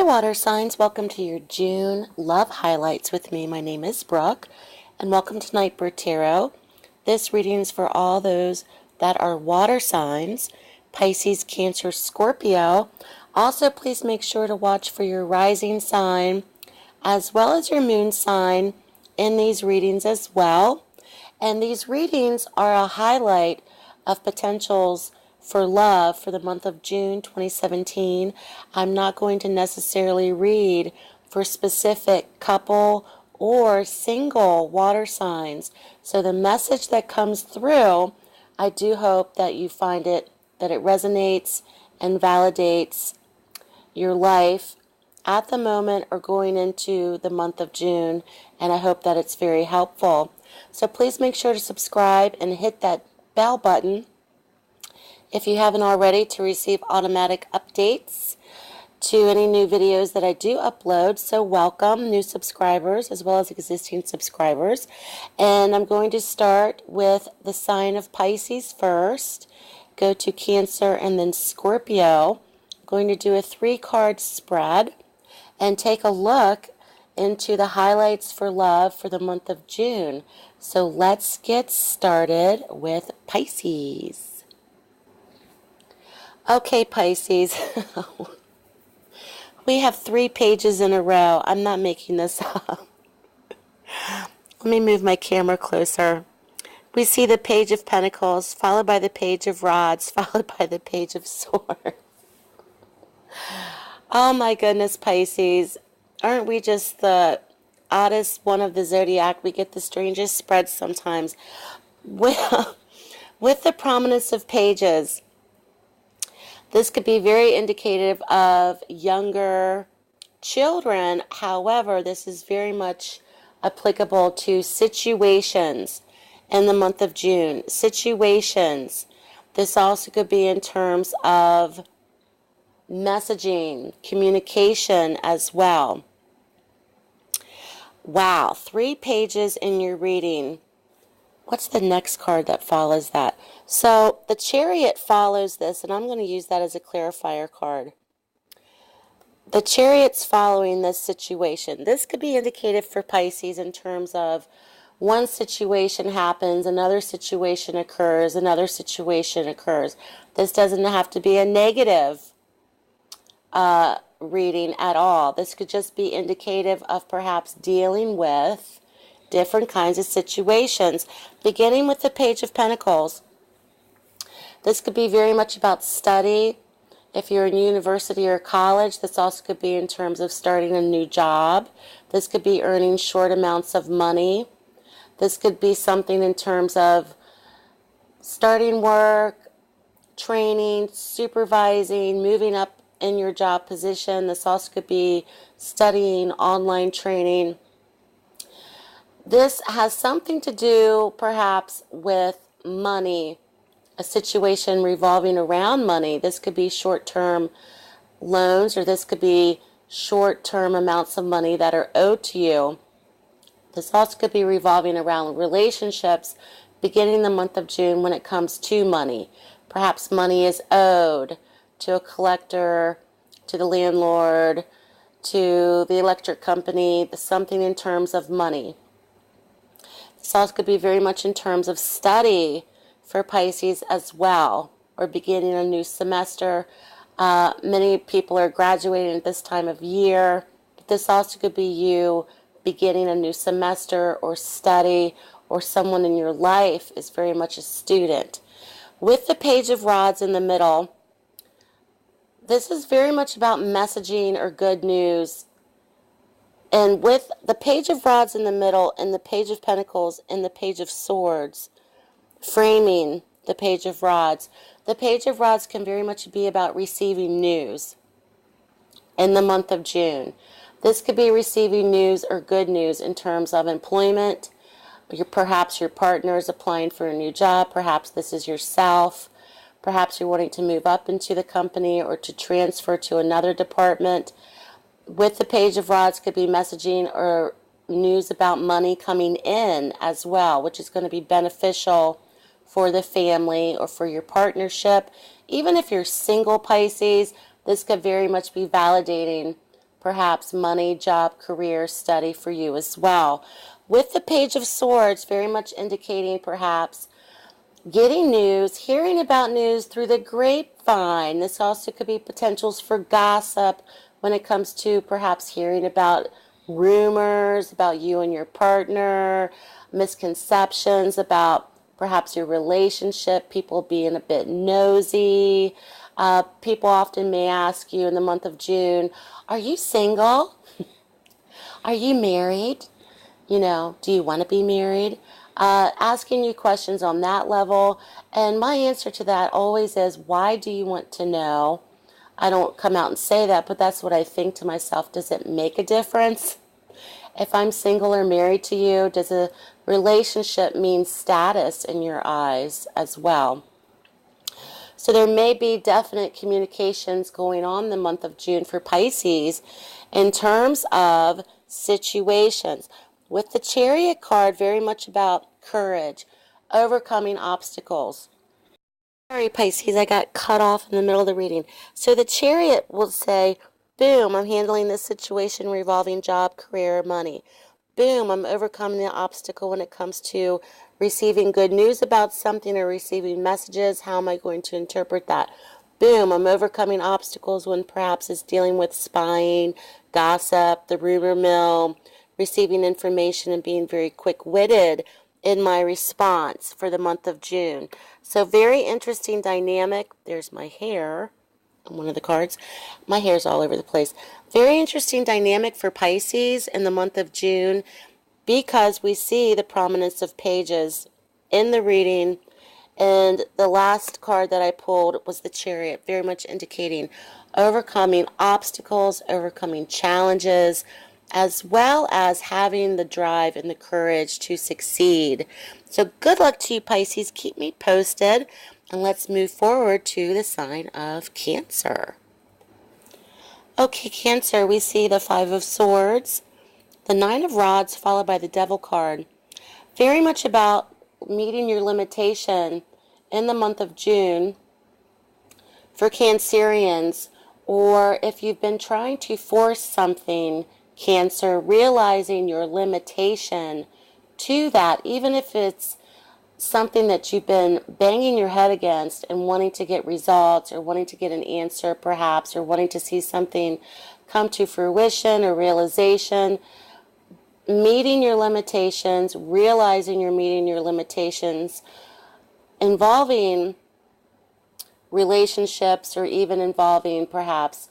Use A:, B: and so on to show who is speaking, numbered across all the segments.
A: Hi, water signs. Welcome to your June love highlights with me. My name is Brooke, and welcome to Nightbird Tarot. This reading is for all those that are water signs, Pisces, Cancer, Scorpio. Also, please make sure to watch for your rising sign as well as your moon sign in these readings as well. And these readings are a highlight of potentials for love for the month of June 2017. I'm not going to necessarily read for specific couple or single water signs. So the message that comes through, I do hope that you find that it resonates and validates your life at the moment or going into the month of June, and I hope that it's very helpful. So please make sure to subscribe and hit that bell button if you haven't already to receive automatic updates to any new videos that I do upload. So welcome new subscribers as well as existing subscribers. And I'm going to start with the sign of Pisces first, go to Cancer and then Scorpio. I'm going to do a 3-card spread and take a look into the highlights for love for the month of June. So let's get started with Pisces. Okay, Pisces, we have 3 pages in a row. I'm not making this up. Let me move my camera closer. We see the Page of Pentacles, followed by the Page of Rods, followed by the Page of Swords. Oh my goodness, Pisces. Aren't we just the oddest one of the zodiac? We get the strangest spreads sometimes. With the prominence of pages, this could be very indicative of younger children. However, this is very much applicable to situations in the month of June. Situations. This also could be in terms of messaging, communication as well. Wow, 3 pages in your reading. What's the next card that follows that? So the Chariot follows this, and I'm going to use that as a clarifier card. The Chariot's following this situation. This could be indicated for Pisces in terms of one situation happens, another situation occurs, another situation occurs. This doesn't have to be a negative reading at all. This could just be indicative of perhaps dealing with different kinds of situations. Beginning with the Page of Pentacles. This could be very much about study. If you're in university or college, this also could be in terms of starting a new job. This could be earning short amounts of money. This could be something in terms of starting work, training, supervising, moving up in your job position. This also could be studying, online training. This has something to do perhaps with money, a situation revolving around money. This could be short-term loans, or this could be short-term amounts of money that are owed to you. This also could be revolving around relationships beginning the month of June when it comes to money. Perhaps money is owed to a collector, to the landlord, to the electric company, something in terms of money. This also could be very much in terms of study for Pisces as well, or beginning a new semester. Many people are graduating at this time of year. But this also could be you beginning a new semester or study, or someone in your life is very much a student. With the Page of Rods in the middle, this is very much about messaging or good news. And with the Page of Rods in the middle and the Page of Pentacles and the Page of Swords framing the Page of Rods, the Page of Rods can very much be about receiving news in the month of June. This could be receiving news or good news in terms of employment. Perhaps your partner is applying for a new job. Perhaps this is yourself. Perhaps you're wanting to move up into the company or to transfer to another department. With the Page of Rods could be messaging or news about money coming in as well, which is going to be beneficial for the family or for your partnership. Even if you're single, Pisces, this could very much be validating perhaps money, job, career, study for you as well. With the Page of Swords, very much indicating perhaps getting news, hearing about news through the grapevine. This also could be potentials for gossip when it comes to perhaps hearing about rumors about you and your partner, misconceptions about perhaps your relationship, people being a bit nosy. People often may ask you in the month of June, are you single? Are you married? Do you want to be married? Asking you questions on that level. And my answer to that always is, why do you want to know? I don't come out and say that, but that's what I think to myself. Does it make a difference? If I'm single or married to you, does a relationship mean status in your eyes as well? So there may be definite communications going on in the month of June for Pisces in terms of situations. With the Chariot card, very much about courage, overcoming obstacles. Sorry, Pisces, I got cut off in the middle of the reading. So the Chariot will say, boom, I'm handling this situation revolving job, career, money. Boom, I'm overcoming the obstacle when it comes to receiving good news about something or receiving messages. How am I going to interpret that? Boom, I'm overcoming obstacles when perhaps it's dealing with spying, gossip, the rumor mill, receiving information and being very quick-witted in my response for the month of June. So very interesting dynamic. There's my hair on one of the cards. My hair's all over the place. Very interesting dynamic for Pisces in the month of June because we see the prominence of pages in the reading. And the last card that I pulled was the Chariot, very much indicating overcoming obstacles, overcoming challenges, as well as having the drive and the courage to succeed. So good luck to you, Pisces. Keep me posted. And let's move forward to the sign of Cancer. Okay, Cancer, we see the Five of Swords, the Nine of Rods, followed by the Devil card. Very much about meeting your limitation in the month of June for Cancerians, or if you've been trying to force something, Cancer, realizing your limitation to that, even if it's something that you've been banging your head against and wanting to get results or wanting to get an answer perhaps, or wanting to see something come to fruition or realization, meeting your limitations, realizing you're meeting your limitations, involving relationships or even involving perhaps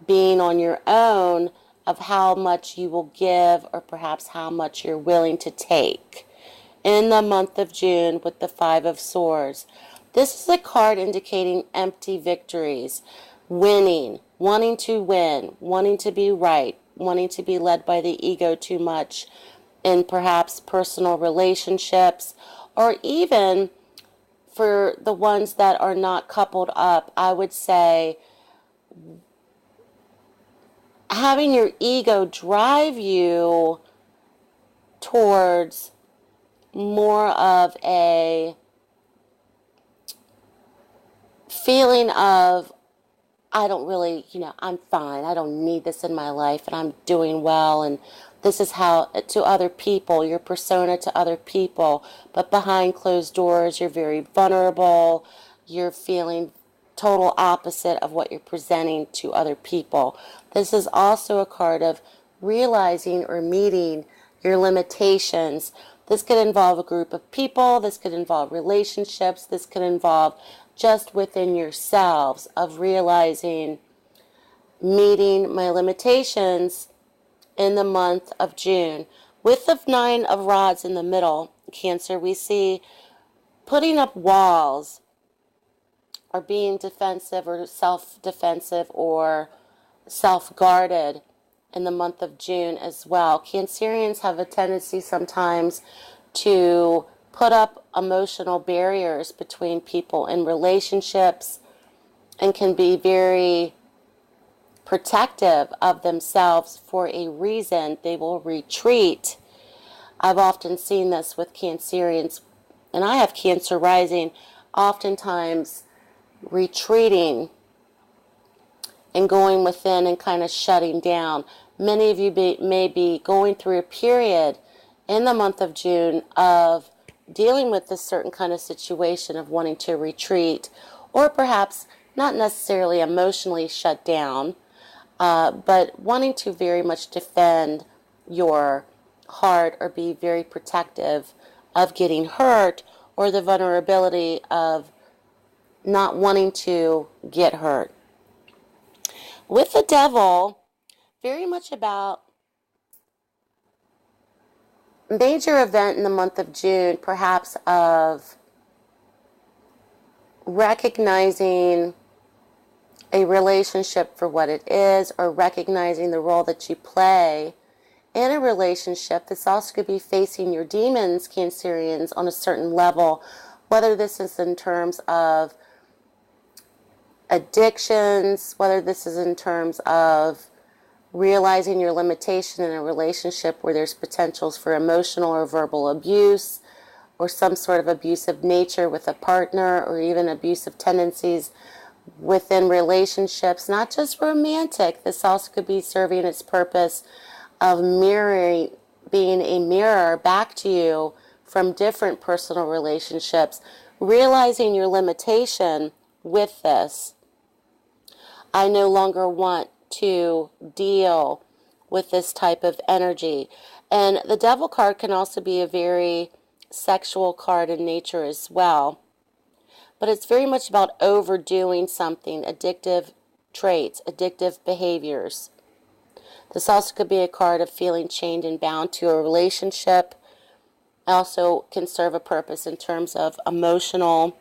A: being on your own, of how much you will give or perhaps how much you're willing to take in the month of June with the Five of Swords. This is a card indicating empty victories, winning, wanting to win, wanting to be right, wanting to be led by the ego too much in perhaps personal relationships, or even for the ones that are not coupled up, I would say having your ego drive you towards more of a feeling of, I don't really, I'm fine. I don't need this in my life and I'm doing well. And this is how, to other people, your persona to other people. But behind closed doors, you're very vulnerable. You're feeling total opposite of what you're presenting to other people. This is also a card of realizing or meeting your limitations. This could involve a group of people. This could involve relationships. This could involve just within yourselves of realizing, meeting my limitations in the month of June. With the Nine of Rods in the middle, Cancer, we see putting up walls or being defensive or self-defensive or self-guarded in the month of June as well. Cancerians have a tendency sometimes to put up emotional barriers between people in relationships and can be very protective of themselves for a reason. They will retreat. I've often seen this with Cancerians, and I have Cancer rising, oftentimes retreating and going within and kind of shutting down. Many of you may be going through a period in the month of June of dealing with this certain kind of situation of wanting to retreat, or perhaps not necessarily emotionally shut down, but wanting to very much defend your heart or be very protective of getting hurt, or the vulnerability of not wanting to get hurt. With the devil, very much about major event in the month of June, perhaps of recognizing a relationship for what it is, or recognizing the role that you play in a relationship. This also could be facing your demons, Cancerians, on a certain level, whether this is in terms of addictions, whether this is in terms of realizing your limitation in a relationship where there's potentials for emotional or verbal abuse, or some sort of abusive nature with a partner, or even abusive tendencies within relationships, not just romantic. This also could be serving its purpose of mirroring, being a mirror back to you from different personal relationships, realizing your limitation with this. I no longer want to deal with this type of energy. And the devil card can also be a very sexual card in nature as well. But it's very much about overdoing something, addictive traits, addictive behaviors. This also could be a card of feeling chained and bound to a relationship. Also can serve a purpose in terms of emotional,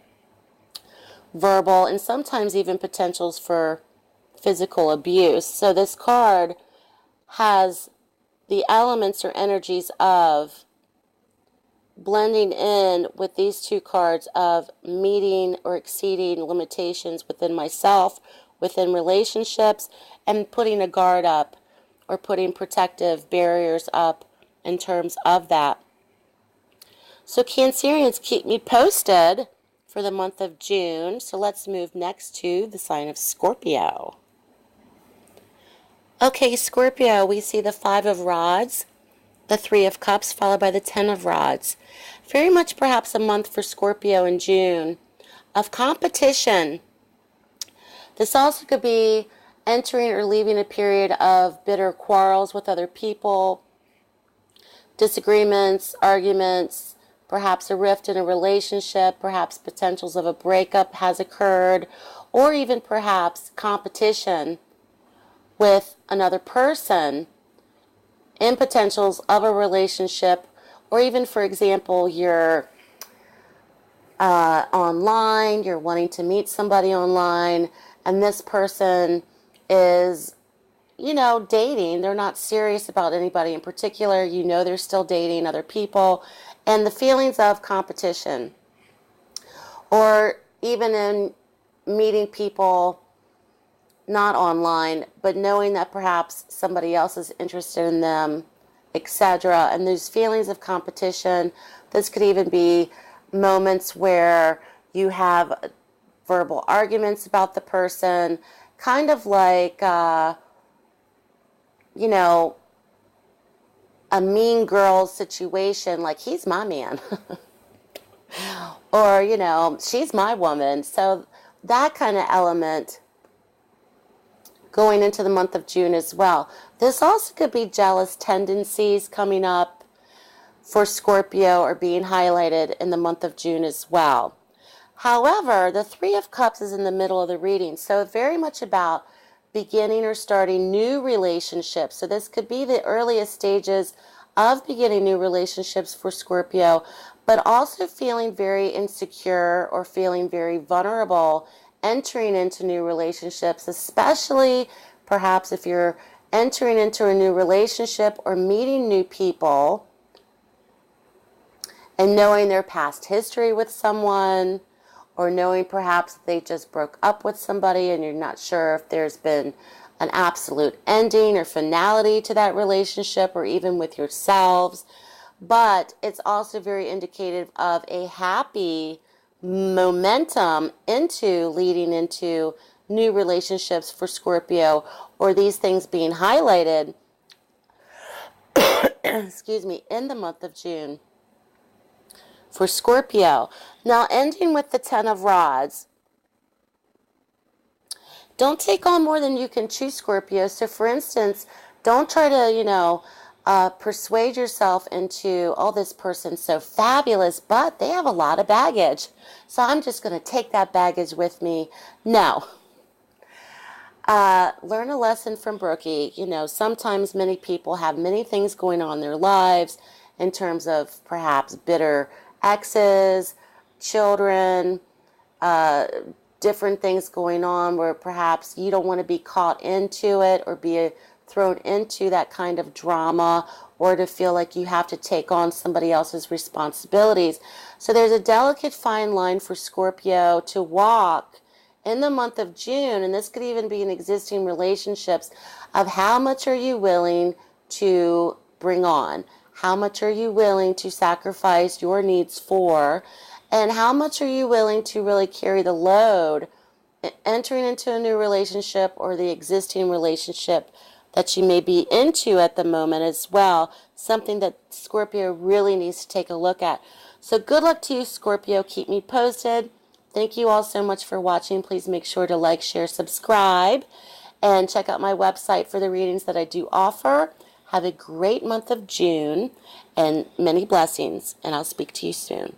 A: verbal, and sometimes even potentials for physical abuse. So this card has the elements or energies of blending in with these two cards of meeting or exceeding limitations within myself, within relationships, and putting a guard up or putting protective barriers up in terms of that. So Cancerians, keep me posted for the month of June. So let's move next to the sign of Scorpio. Okay, Scorpio, we see the 5 of Rods, the 3 of Cups, followed by the 10 of Rods. Very much perhaps a month for Scorpio in June of competition. This also could be entering or leaving a period of bitter quarrels with other people, disagreements, arguments, perhaps a rift in a relationship, perhaps potentials of a breakup has occurred, or even perhaps competition with another person in potentials of a relationship, or even, for example, you're online, you're wanting to meet somebody online, and this person is, dating. They're not serious about anybody in particular. They're still dating other people, and the feelings of competition, or even in meeting people not online, but knowing that perhaps somebody else is interested in them, etc. And those feelings of competition, this could even be moments where you have verbal arguments about the person, kind of like, a mean girls situation, like he's my man, or, she's my woman. So that kind of element going into the month of June as well. This also could be jealous tendencies coming up for Scorpio or being highlighted in the month of June as well. However, the 3 of Cups is in the middle of the reading, so very much about beginning or starting new relationships. So this could be the earliest stages of beginning new relationships for Scorpio, but also feeling very insecure or feeling very vulnerable entering into new relationships, especially perhaps if you're entering into a new relationship or meeting new people and knowing their past history with someone, or knowing perhaps they just broke up with somebody and you're not sure if there's been an absolute ending or finality to that relationship, or even with yourselves. But it's also very indicative of a happy momentum into leading into new relationships for Scorpio, or these things being highlighted, excuse me, in the month of June for Scorpio. Now, ending with the Ten of Rods. Don't take on more than you can chew, Scorpio. So, for instance, don't try to, persuade yourself into, oh, this person's so fabulous, but they have a lot of baggage. So I'm just going to take that baggage with me. No. Learn a lesson from Brookie. Sometimes many people have many things going on in their lives in terms of perhaps bitter exes, children, different things going on where perhaps you don't want to be caught into it or be thrown into that kind of drama, or to feel like you have to take on somebody else's responsibilities. So there's a delicate fine line for Scorpio to walk in the month of June, and this could even be in existing relationships, of how much are you willing to bring on? How much are you willing to sacrifice your needs for? And how much are you willing to really carry the load entering into a new relationship, or the existing relationship that you may be into at the moment as well? Something that Scorpio really needs to take a look at. So good luck to you, Scorpio. Keep me posted. Thank you all so much for watching. Please make sure to like, share, subscribe, and check out my website for the readings that I do offer. Have a great month of June and many blessings, and I'll speak to you soon.